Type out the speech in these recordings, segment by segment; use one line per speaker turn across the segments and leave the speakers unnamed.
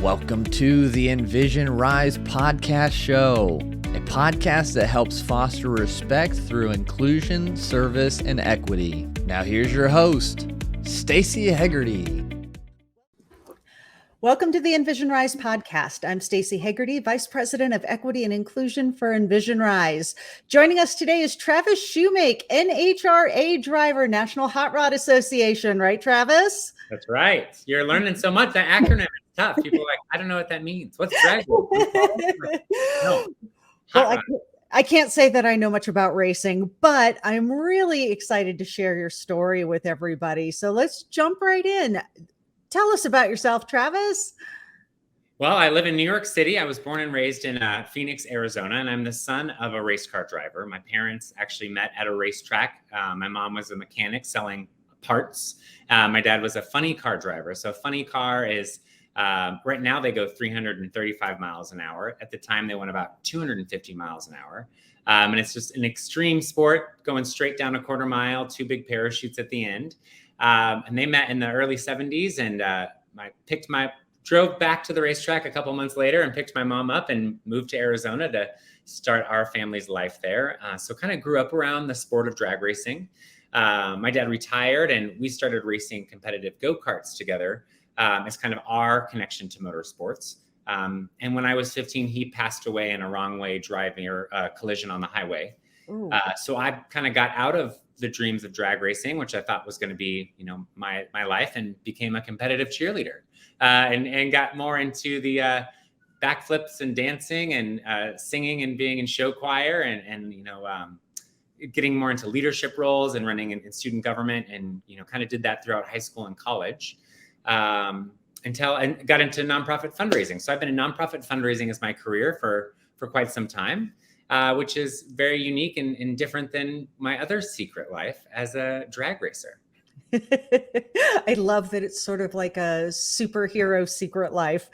Welcome to the Envision Rise podcast show, a podcast that helps foster respect through inclusion, service, and equity. Now here's your host, Stacey Hegarty.
Welcome to the Envision Rise podcast. I'm Stacey Hegarty, Vice President of Equity and Inclusion for Envision Rise. Joining us today is Travis Shumake, NHRA driver, National Hot Rod Association. Right, Travis?
That's right. You're learning so much. That acronym is tough. People are like, I don't know what that means. What's drag? No.
Well, I can't say that I know much about racing, but I'm really excited to share your story with everybody. So let's jump right in. Tell us about yourself, Travis.
Well, I live in New York City. I was born and raised in Phoenix, Arizona, and I'm the son of a race car driver. My parents actually met at a racetrack. My mom was a mechanic selling parts. My dad was a funny car driver. So funny car is, right now they go 335 miles an hour. At the time, they went about 250 miles an hour. And it's just an extreme sport going straight down a quarter mile, two big parachutes at the end. And they met in the early 70s, and drove back to the racetrack a couple months later and picked my mom up and moved to Arizona to start our family's life there. So kind of grew up around the sport of drag racing. My dad retired and we started racing competitive go-karts together as kind of our connection to motorsports. And when I was 15, he passed away in a wrong way driving or collision on the highway. So I kind of got out of the dreams of drag racing, which I thought was going to be, my life, and became a competitive cheerleader, and got more into the backflips and dancing and singing and being in show choir and getting more into leadership roles and running in student government, and kind of did that throughout high school and college until I got into nonprofit fundraising. So I've been in nonprofit fundraising as my career for quite some time. Which is very unique and different than my other secret life as a drag racer.
I love that it's sort of like a superhero secret life.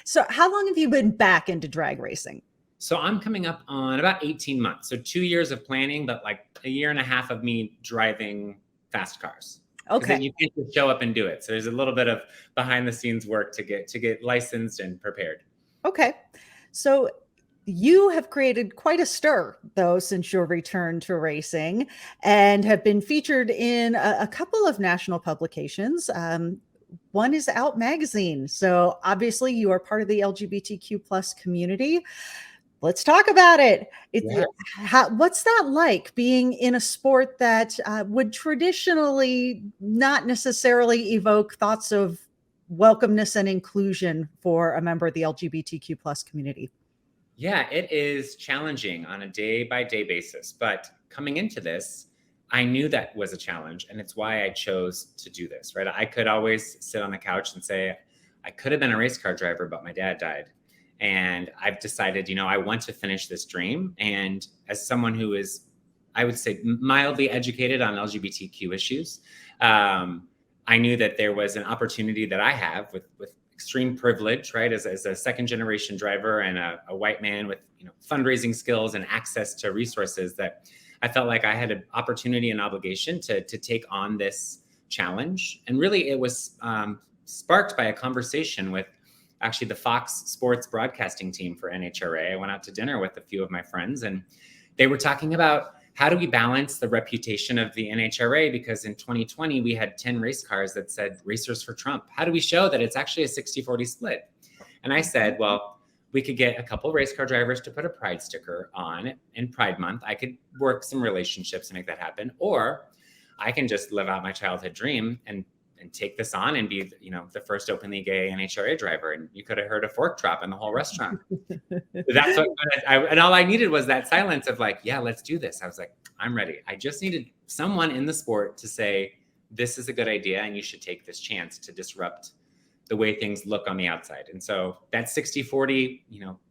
So how long have you been back into drag racing?
So I'm coming up on about 18 months. So 2 years of planning, but like a year and a half of me driving fast cars.
Okay.
You can't just show up and do it. So there's a little bit of behind the scenes work to get licensed and prepared.
Okay. So you have created quite a stir, though, since your return to racing, and have been featured in a couple of national publications. One is Out Magazine. So obviously you are part of the LGBTQ plus community. Let's talk about it. What's that like, being in a sport that would traditionally not necessarily evoke thoughts of welcomeness and inclusion for a member of the LGBTQ plus community?
Yeah, it is challenging on a day-by-day basis. But coming into this, I knew that was a challenge. And it's why I chose to do this, right? I could always sit on the couch and say, I could have been a race car driver, but my dad died. And I've decided, I want to finish this dream. And as someone who is, I would say, mildly educated on LGBTQ issues, I knew that there was an opportunity that I have with extreme privilege, right? As a second generation driver and a white man with, fundraising skills and access to resources, that I felt like I had an opportunity and obligation to take on this challenge. And really it was sparked by a conversation with actually the Fox Sports broadcasting team for NHRA. I went out to dinner with a few of my friends, and they were talking about, how do we balance the reputation of the NHRA? Because in 2020, we had 10 race cars that said Racers for Trump. How do we show that it's actually a 60-40 split? And I said, well, we could get a couple race car drivers to put a Pride sticker on in Pride Month. I could work some relationships to make that happen. Or I can just live out my childhood dream and take this on and be, the first openly gay NHRA driver. And you could have heard a fork drop in the whole restaurant. That's what and all I needed was that silence of like, yeah, let's do this. I was like, I'm ready. I just needed someone in the sport to say, this is a good idea and you should take this chance to disrupt the way things look on the outside. And so that 60-40,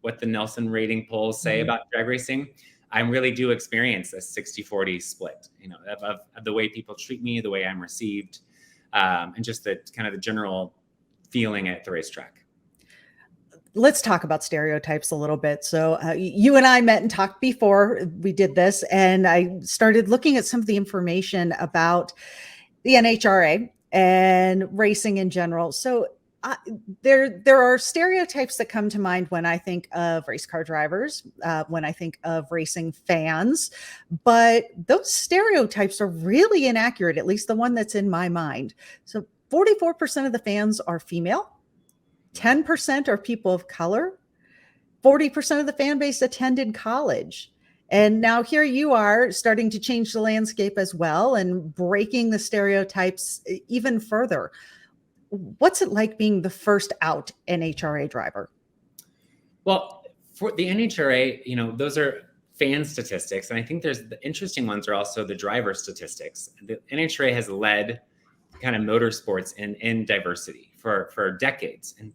what the Nelson rating polls say about drag racing, I really do experience a 60-40 split, of the way people treat me, the way I'm received. And just the kind of the general feeling at the racetrack.
Let's talk about stereotypes a little bit. So you and I met and talked before we did this, and I started looking at some of the information about the NHRA and racing in general. So There are stereotypes that come to mind when I think of race car drivers, when I think of racing fans, but those stereotypes are really inaccurate, at least the one that's in my mind. So 44% of the fans are female, 10% are people of color, 40% of the fan base attended college. And now here you are starting to change the landscape as well and breaking the stereotypes even further. What's it like being the first out NHRA driver?
Well, for the NHRA, those are fan statistics. And I think there's the interesting ones are also the driver statistics. The NHRA has led kind of motorsports in diversity for decades. And,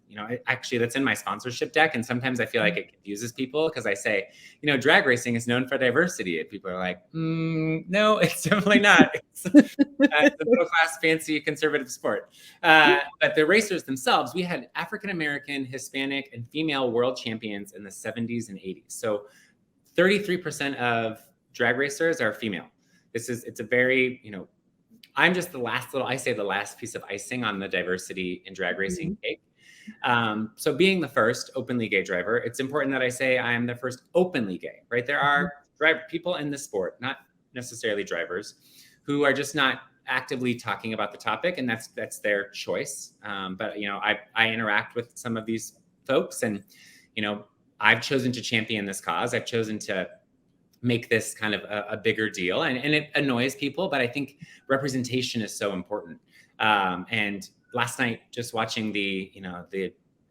actually that's in my sponsorship deck. And sometimes I feel like it confuses people because I say, drag racing is known for diversity. And people are like, no, it's definitely not. It's a middle class, fancy, conservative sport. But the racers themselves, we had African-American, Hispanic, and female world champions in the 70s and 80s. So 33% of drag racers are female. It's a very, I'm just the last piece of icing on the diversity in drag racing cake. So being the first openly gay driver, it's important that I say I am the first openly gay, right? There are people in the sport, not necessarily drivers, who are just not actively talking about the topic, and that's their choice. But I interact with some of these folks, and I've chosen to champion this cause. I've chosen to make this kind of a bigger deal, and it annoys people, but I think representation is so important. And last night, just watching the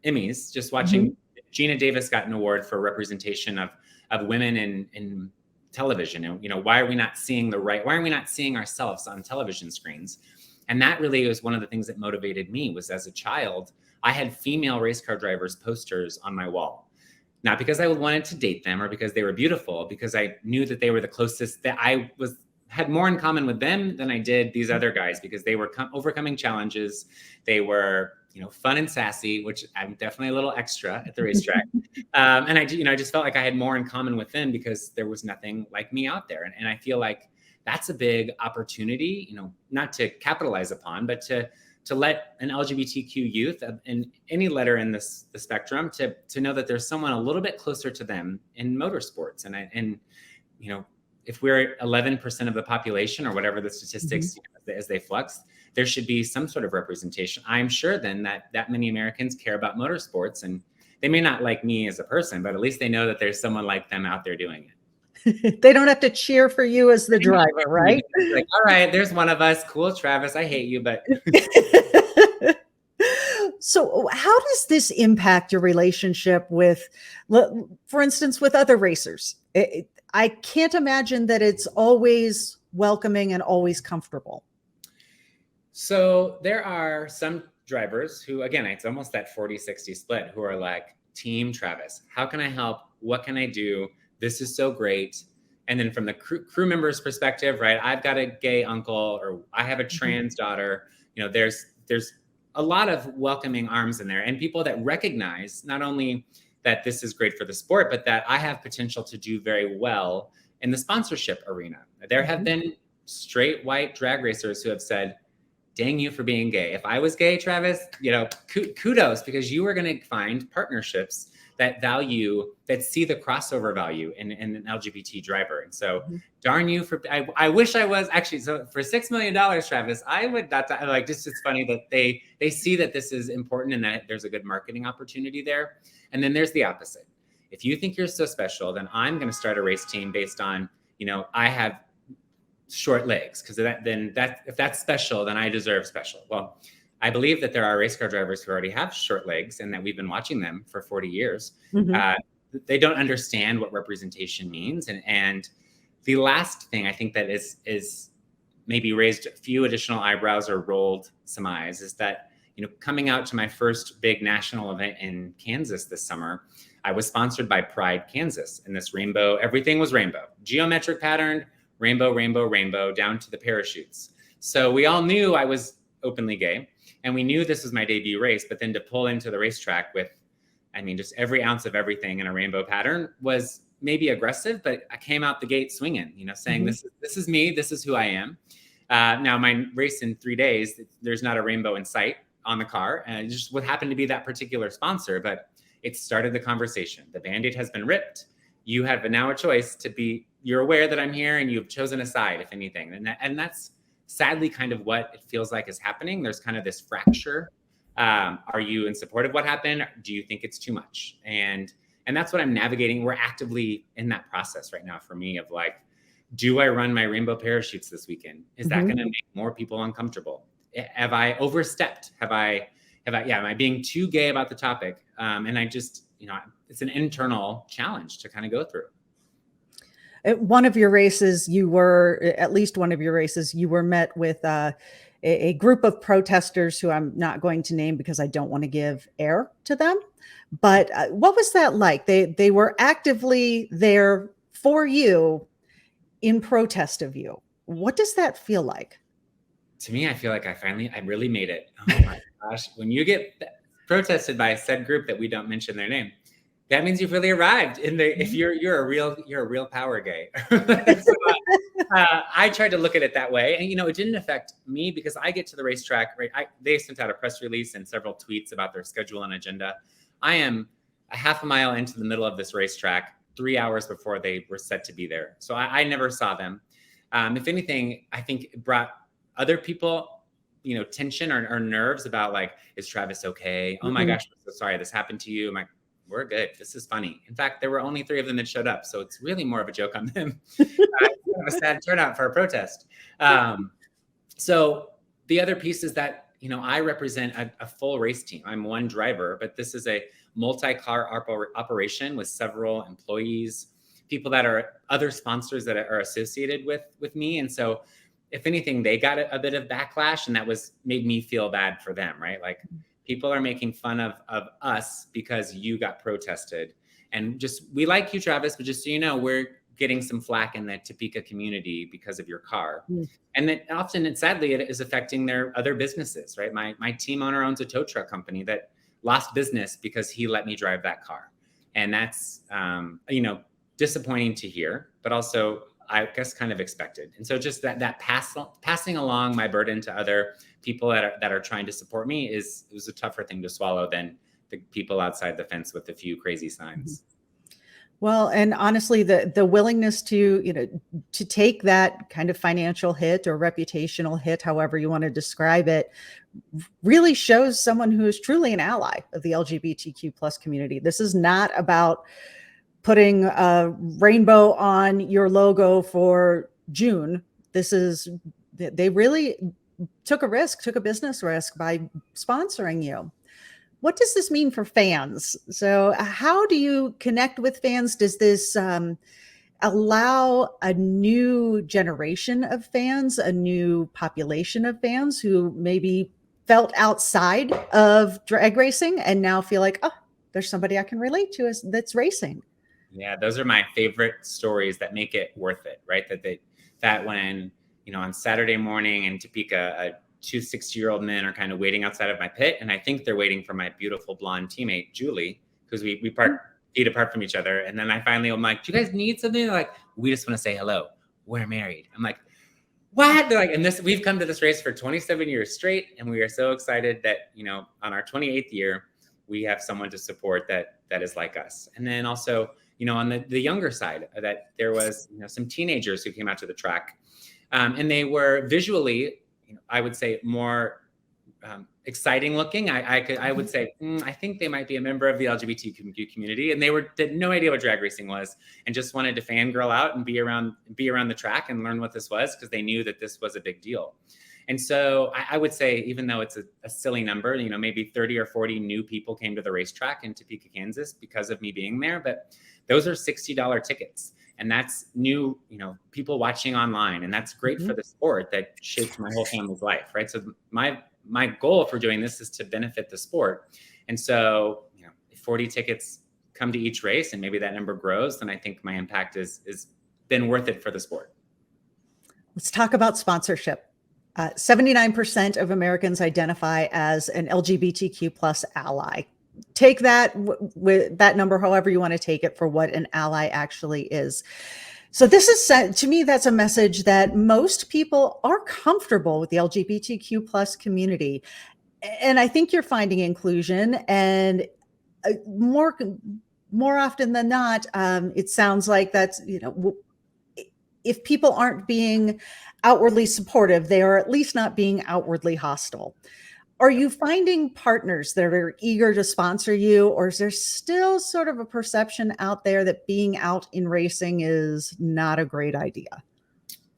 Emmys, just watching Gina Davis got an award for representation of women in television. And why are we not seeing why are we not seeing ourselves on television screens? And that really was one of the things that motivated me. Was as a child, I had female race car drivers posters on my wall. Not because I wanted to date them or because they were beautiful, because I knew that they were the closest, that I had more in common with them than I did these other guys, because they were overcoming challenges. They were, fun and sassy, which I'm definitely a little extra at the racetrack. And I just felt like I had more in common with them because there was nothing like me out there. And I feel like that's a big opportunity, not to capitalize upon, but to let an LGBTQ youth in any letter in the spectrum to know that there's someone a little bit closer to them in motorsports. And if we're 11% of the population or whatever the statistics as they flux, there should be some sort of representation. I'm sure then that many Americans care about motorsports, and they may not like me as a person, but at least they know that there's someone like them out there doing it.
They don't have to cheer for you as the driver, right?
Like, all right, there's one of us. Cool, Travis, I hate you, but.
So how does this impact your relationship with, for instance, with other racers? I can't imagine that it's always welcoming and always comfortable.
So there are some drivers who, again, it's almost that 40-60 split, who are like, Team Travis, how can I help? What can I do? This is so great. And then from the crew member's perspective, right, I've got a gay uncle, or I have a trans daughter. There's a lot of welcoming arms in there, and people that recognize not only that this is great for the sport, but that I have potential to do very well in the sponsorship arena. There have been straight white drag racers who have said, dang you for being gay. If I was gay, Travis, kudos, because you are going to find partnerships that see the crossover value in an LGBT driver. And so darn you for, I wish I was actually, so for $6 million, Travis, I would not, like, just, it's funny that they see that this is important and that there's a good marketing opportunity there. And then there's the opposite. If you think you're so special, then I'm going to start a race team based on, I have short legs, because if that's special, then I deserve special. Well, I believe that there are race car drivers who already have short legs, and that we've been watching them for 40 years. They don't understand what representation means. And the last thing I think that is maybe raised a few additional eyebrows or rolled some eyes is that, coming out to my first big national event in Kansas this summer, I was sponsored by Pride Kansas, and this rainbow, everything was rainbow, geometric patterned, rainbow, rainbow, rainbow, down to the parachutes. So we all knew I was openly gay, and we knew this was my debut race, but then to pull into the racetrack with, just every ounce of everything in a rainbow pattern was maybe aggressive, but I came out the gate swinging, saying, this is me, this is who I am. Now my race in 3 days, there's not a rainbow in sight. on the car, and it just would happen to be that particular sponsor, but it started the conversation. The Band-Aid has been ripped. You have now a choice you're aware that I'm here and you've chosen a side, if anything. And that's sadly kind of what it feels like is happening. There's kind of this fracture. Are you in support of what happened? Do you think it's too much? And that's what I'm navigating. We're actively in that process right now for me of like, do I run my rainbow parachutes this weekend? Is that going to make more people uncomfortable? Have I overstepped? Am I being too gay about the topic? And I just, it's an internal challenge to kind of go through.
At one of your races, you were met with a group of protesters who I'm not going to name because I don't want to give air to them. But what was that like? They were actively there for you in protest of you. What does that feel like?
To me, I feel like I really made it. Oh my gosh. When you get protested by a said group that we don't mention their name, that means you've really arrived. If you're a real power gay. So, I tried to look at it that way, and it didn't affect me because I get to the racetrack. Right, they sent out a press release and several tweets about their schedule and agenda. I am a half a mile into the middle of this racetrack 3 hours before they were set to be there, so I never saw them. If anything, I think it brought other people, tension or nerves about like, is Travis okay? Oh my gosh, I'm so sorry this happened to you. I'm like, we're good. This is funny. In fact, there were only 3 of them that showed up. So it's really more of a joke on them. It's kind of a sad turnout for a protest. So the other piece is that, I represent a full race team. I'm one driver, but this is a multi-car operation with several employees, people that are other sponsors that are associated with me. And so if anything, they got a bit of backlash, and that made me feel bad for them, right? Like, people are making fun of us because you got protested. And we like you, Travis, but just so you know, we're getting some flack in the Topeka community because of your car. And then often, and sadly, it is affecting their other businesses, right? My team owner owns a tow truck company that lost business because he let me drive that car. And that's, disappointing to hear, but also, I guess, kind of expected. And so just that passing along my burden to other people that are trying to support me was a tougher thing to swallow than the people outside the fence with a few crazy signs.
Well, and honestly, the willingness to take that kind of financial hit or reputational hit, however you want to describe it, really shows someone who is truly an ally of the LGBTQ plus community. This is not about putting a rainbow on your logo for June. They really took a business risk by sponsoring you. What does this mean for fans? So how do you connect with fans? Does this allow a new generation of fans, a new population of fans who maybe felt outside of drag racing and now feel like, oh, there's somebody I can relate to that's racing?
Yeah, those are my favorite stories that make it worth it, right? That when, on Saturday morning in Topeka, 2 60-year-old men are kind of waiting outside of my pit. And I think they're waiting for my beautiful blonde teammate, Julie, because we park feet apart from each other. And then I'm like, do you guys need something? They're like, we just want to say hello. We're married. I'm like, what? They're like, we've come to this race for 27 years straight. And we are so excited that, on our 28th year, we have someone to support that is like us. And then also, on the younger side, that there was, some teenagers who came out to the track, and they were visually, I would say, more exciting looking. I would say, I think they might be a member of the LGBTQ community, and they had no idea what drag racing was, and just wanted to fangirl out and be around the track and learn what this was, because they knew that this was a big deal. And so I would say, even though it's a silly number, maybe 30 or 40 new people came to the racetrack in Topeka, Kansas because of me being there, but those are $60 tickets. And that's new, people watching online. And that's great for the sport that shaped my whole family's life, right? So my goal for doing this is to benefit the sport. And so, if 40 tickets come to each race and maybe that number grows, then I think my impact is been worth it for the sport.
Let's talk about sponsorship. 79% of Americans identify as an LGBTQ plus ally. Take that with that number, however you want to take it, for what an ally actually is. So this is, to me, that's a message that most people are comfortable with the LGBTQ plus community. And I think you're finding inclusion, and more often than not, it sounds like that's, if people aren't being outwardly supportive, they are at least not being outwardly hostile. Are you finding partners that are eager to sponsor you, or is there still sort of a perception out there that being out in racing is not a great idea?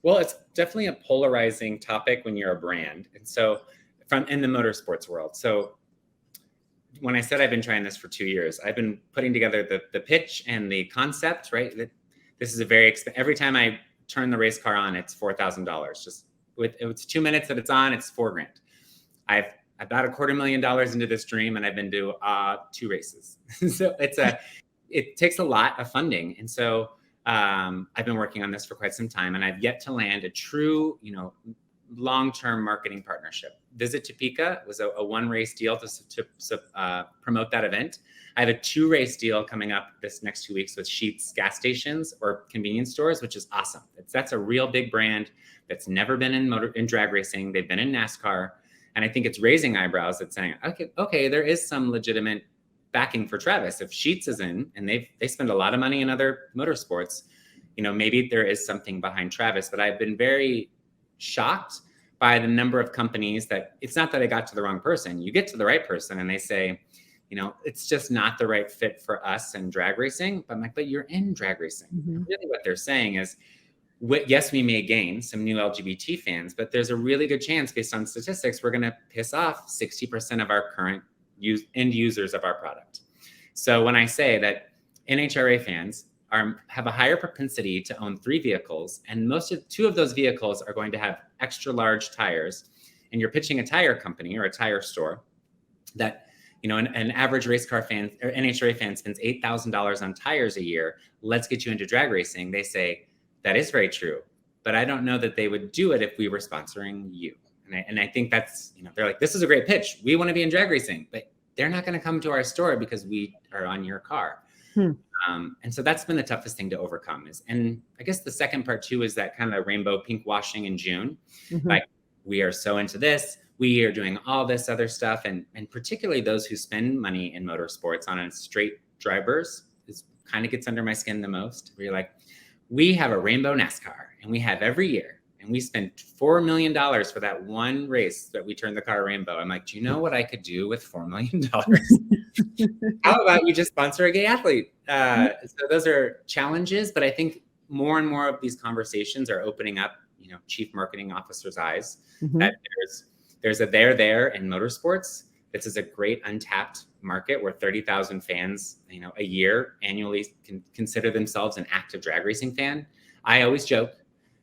Well, it's definitely a polarizing topic when you're a brand. And so in the motorsports world. So when I said I've been trying this for 2 years, I've been putting together the pitch and the concept, right? This is a very every time I turn the race car on, it's $4,000. Just it's 2 minutes that it's on, it's $4,000. I've about $250,000 into this dream, and I've been to 2 races. So it takes a lot of funding. And so I've been working on this for quite some time, and I've yet to land a true, long-term marketing partnership. Visit Topeka was a 1-race deal to promote that event. I have a 2-race deal coming up this next 2 weeks with Sheetz gas stations or convenience stores, which is awesome. That's a real big brand that's never been in drag racing. They've been in NASCAR. And I think it's raising eyebrows at saying, okay, there is some legitimate backing for Travis. If Sheetz is in, and they spend a lot of money in other motorsports, maybe there is something behind Travis. But I've been very shocked by the number of companies that it's not that I got to the wrong person. You get to the right person and they say, it's just not the right fit for us in drag racing. But I'm like, but you're in drag racing. Mm-hmm. Really what they're saying is, yes, we may gain some new LGBT fans, but there's a really good chance based on statistics, we're going to piss off 60% of our current end users of our product. So when I say that NHRA fans have a higher propensity to own 3 vehicles, and 2 of those vehicles are going to have extra large tires, and you're pitching a tire company or a tire store that, an average race car fan or NHRA fan spends $8,000 on tires a year. Let's get you into drag racing. They say, that is very true, but I don't know that they would do it if we were sponsoring you. And I think that's, they're like, this is a great pitch. We want to be in drag racing, but they're not going to come to our store because we are on your car. And so that's been the toughest thing to overcome and I guess the second part too, is that kind of rainbow pink washing in June. Mm-hmm. Like, we are so into this. We are doing all this other stuff. And particularly those who spend money in motorsports on straight drivers is kind of gets under my skin the most. Where you're like, we have a rainbow NASCAR and we have every year, and we spent $4 million for that one race that we turned the car rainbow. I'm like, do you know what I could do with $4 million? How about you just sponsor a gay athlete? So those are challenges, but I think more and more of these conversations are opening up, chief marketing officers' eyes. Mm-hmm. That there's a there in motorsports. This is a great untapped market where 30,000 fans, a year annually can consider themselves an active drag racing fan. I always joke,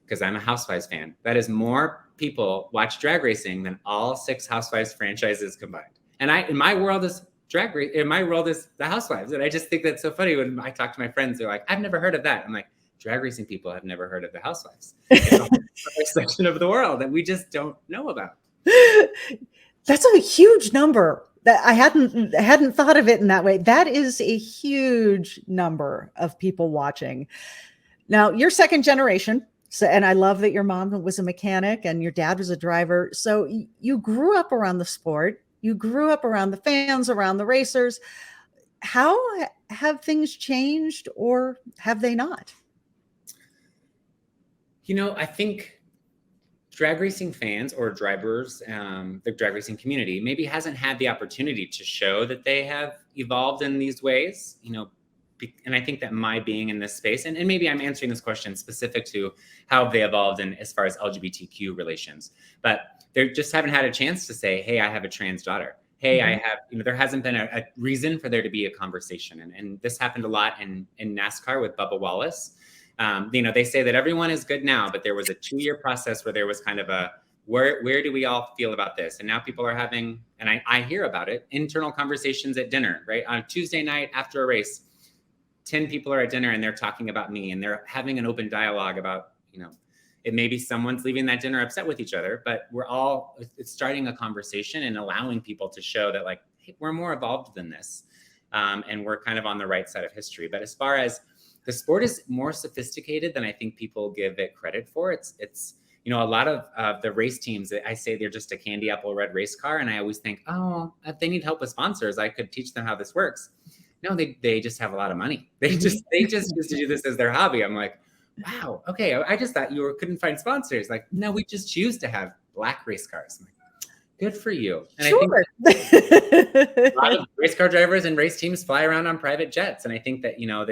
because I'm a Housewives fan, that is more people watch drag racing than all 6 Housewives franchises combined. And in my world is drag race. In my world is the Housewives. And I just think that's so funny when I talk to my friends, they're like, I've never heard of that. I'm like, drag racing people have never heard of the Housewives. It's a whole section of the world that we just don't know about.
That's a huge number. That I hadn't thought of it in that way. That is a huge number of people watching. Now, you're second generation, and I love that your mom was a mechanic and your dad was a driver. So you grew up around the sport. You grew up around the fans, around the racers. How have things changed, or have they not?
I think drag racing fans or drivers, the drag racing community maybe hasn't had the opportunity to show that they have evolved in these ways, and I think that my being in this space, and maybe I'm answering this question specific to how they evolved in as far as LGBTQ relations, but they just haven't had a chance to say, hey, I have a trans daughter. Hey, mm-hmm. I have, there hasn't been a reason for there to be a conversation. And this happened a lot in NASCAR with Bubba Wallace. They say that everyone is good now, but there was a 2-year process where there was kind of a, where do we all feel about this? And now people are having, and I hear about it, internal conversations at dinner, right? On Tuesday night after a race, 10 people are at dinner and they're talking about me, and they're having an open dialogue about, it may be someone's leaving that dinner upset with each other, but it's starting a conversation and allowing people to show that, like, hey, we're more evolved than this. And we're kind of on the right side of history. But as far as the sport is more sophisticated than I think people give it credit for. It's you know, a lot of the race teams, I say they're just a candy apple red race car. And I always think, oh, if they need help with sponsors, I could teach them how this works. No, they just have a lot of money. They just choose to do this as their hobby. I'm like, wow, okay. I just thought you couldn't find sponsors. Like, no, we just choose to have black race cars. I'm like, good for you. And
sure.
I think a lot of race car drivers and race teams fly around on private jets. And I think that, you know,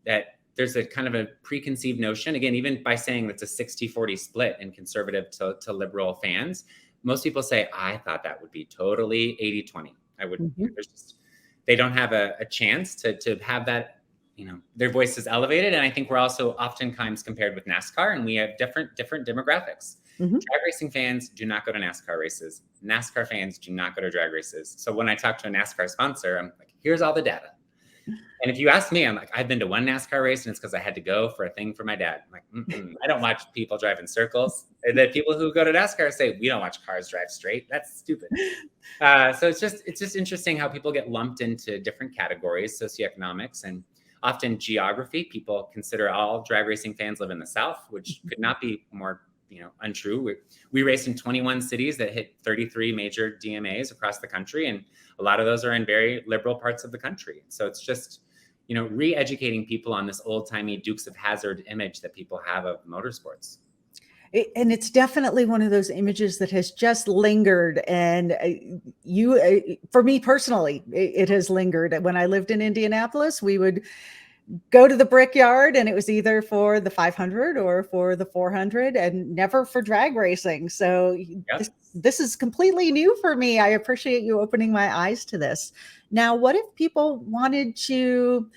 that there's a kind of a preconceived notion, again, even by saying that's a 60-40 split in conservative to liberal fans, most people say, I thought that would be totally 80-20. I would, there's just, they don't have a chance to have that, you know, their voice is elevated. And I think we're also oftentimes compared with NASCAR, and we have different demographics. Drag racing fans do not go to NASCAR races. NASCAR fans do not go to drag races. So when I talk to a NASCAR sponsor, I'm like, here's all the data. And if you ask me, I'm like, I've been to one NASCAR race and it's because I had to go for a thing for my dad. I'm like, I don't watch people drive in circles. And the people who go to NASCAR say, we don't watch cars drive straight. That's stupid. So it's just interesting how people get lumped into different categories, socioeconomics and often geography. People consider all drag racing fans live in the South, which could not be more, you know, untrue. We race in 21 cities that hit 33 major DMAs across the country. And a lot of those are in very liberal parts of the country. So it's just, you know, re-educating people on this old-timey Dukes of Hazzard image that people have of motorsports.
And it's definitely one of those images that has just lingered. And for me personally, it has lingered. When I lived in Indianapolis, we would go to the Brickyard, and it was either for the 500 or for the 400, and never for drag racing. So this is completely new for me. I appreciate you opening my eyes to this. Now, what if people wanted to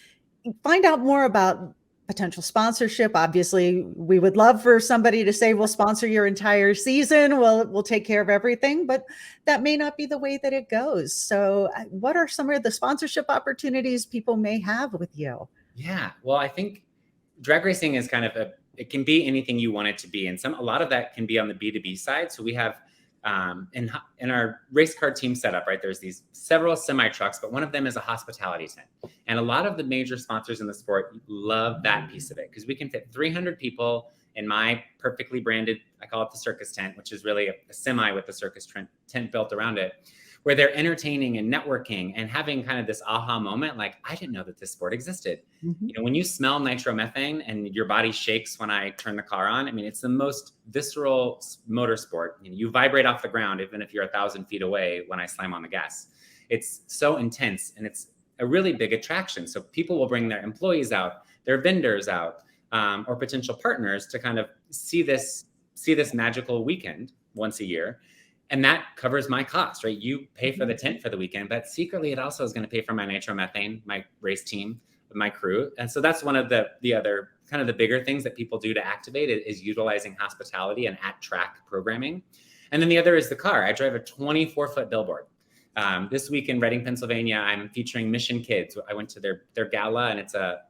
find out more about potential sponsorship? Obviously, we would love for somebody to say, we'll sponsor your entire season. We'll take care of everything, but that may not be the way that it goes. So what are some of the sponsorship opportunities people may have with you?
Yeah, well, I think drag racing is kind of it can be anything you want it to be. And a lot of that can be on the B2B side. So we have in our race car team setup, right, there's these several semi trucks, but one of them is a hospitality tent. And a lot of the major sponsors in the sport love that piece of it because we can fit 300 people in my perfectly branded, I call it the circus tent, which is really a semi with the circus tent built around it, where they're entertaining and networking and having kind of this aha moment, like, I didn't know that this sport existed. You know, when you smell nitromethane and your body shakes when I turn the car on, I mean, it's the most visceral motorsport. You vibrate off the ground, even if you're 1,000 feet away when I slam on the gas. It's so intense, and it's a really big attraction. So people will bring their employees out, their vendors out, or potential partners to kind of see this magical weekend once a year. And that covers my cost, right? You pay for the tent for the weekend, but secretly it also is going to pay for my nitromethane, my race team, my crew. And so that's one of the other kind of the bigger things that people do to activate is utilizing hospitality and at-track programming. And then the other is the car. I drive a 24-foot billboard. This week in Reading, Pennsylvania, I'm featuring Mission Kids. I went to their gala, and it's a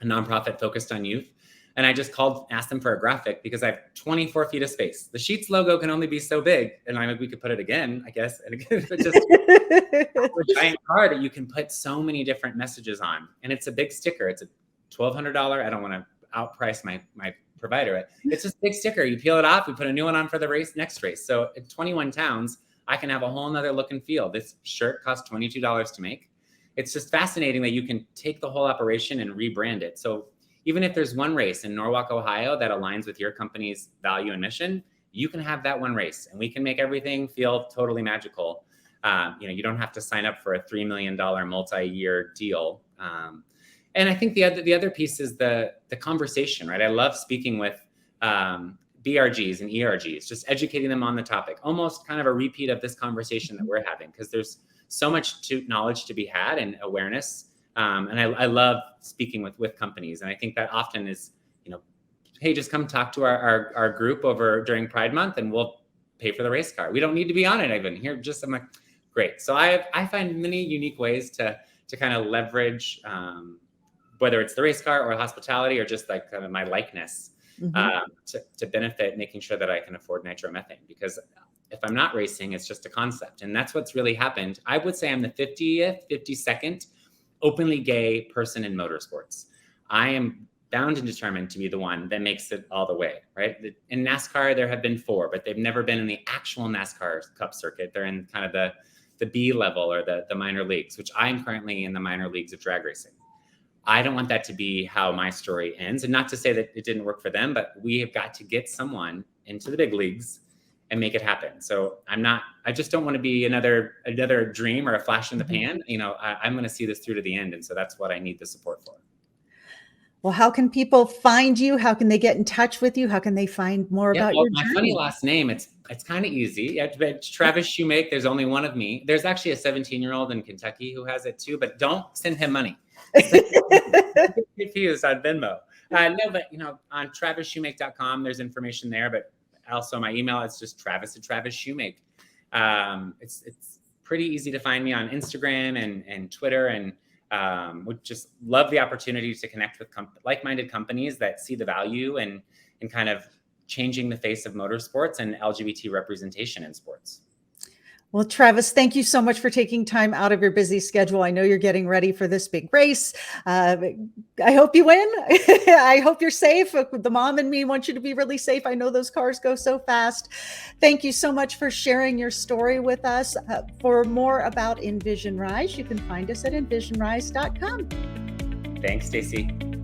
nonprofit focused on youth. And I just asked them for a graphic because I have 24 feet of space. The Sheetz logo can only be so big. And we could put it again, I guess. And again, but just a giant car that you can put so many different messages on. And it's a big sticker. It's a $1,200. I don't want to outprice my provider. It's just a big sticker. You peel it off. We put a new one on for the next race. So in 21 towns, I can have a whole nother look and feel. This shirt costs $22 to make. It's just fascinating that you can take the whole operation and rebrand it. So even if there's one race in Norwalk, Ohio that aligns with your company's value and mission, you can have that one race, and we can make everything feel totally magical. You don't have to sign up for a $3 million multi-year deal. And I think the other piece is the conversation, right? I love speaking with BRGs and ERGs, just educating them on the topic, almost kind of a repeat of this conversation that we're having, because there's so much knowledge to be had and awareness. And I love speaking with companies. And I think that often is, hey, just come talk to our group over during Pride Month and we'll pay for the race car. We don't need to be on it even. I'm like, great. So I find many unique ways to kind of leverage, whether it's the race car or hospitality or just like kind of my likeness to benefit making sure that I can afford nitromethane. Because if I'm not racing, it's just a concept. And that's what's really happened. I would say I'm the 52nd openly gay person in motorsports. I am bound and determined to be the one that makes it all the way, right? In NASCAR, there have been 4, but they've never been in the actual NASCAR Cup circuit. They're in kind of the B level or the minor leagues, which I'm currently in the minor leagues of drag racing. I don't want that to be how my story ends. And not to say that it didn't work for them, but we have got to get someone into the big leagues and make it happen. So I just don't want to be another dream or a flash in the pan. I'm going to see this through to the end. And so that's what I need the support for.
Well, how can people find you? How can they get in touch with you? How can they find more about your
my
journey?
funny last name, it's kind of easy. It's Travis Shumake. There's only one of me. There's actually a 17-year-old in Kentucky who has it too, but don't send him money. Confused on Venmo. No, but on TravisShumake.com, there's information there, but also my email is just Travis@TravisShumake. It's pretty easy to find me on Instagram and Twitter, and would just love the opportunity to connect with like-minded companies that see the value and kind of changing the face of motorsports and LGBT representation in sports.
Well, Travis, thank you so much for taking time out of your busy schedule. I know you're getting ready for this big race. I hope you win. I hope you're safe. The mom and me want you to be really safe. I know those cars go so fast. Thank you so much for sharing your story with us. For more about Envision Rise, you can find us at envisionrise.com.
Thanks, Stacey.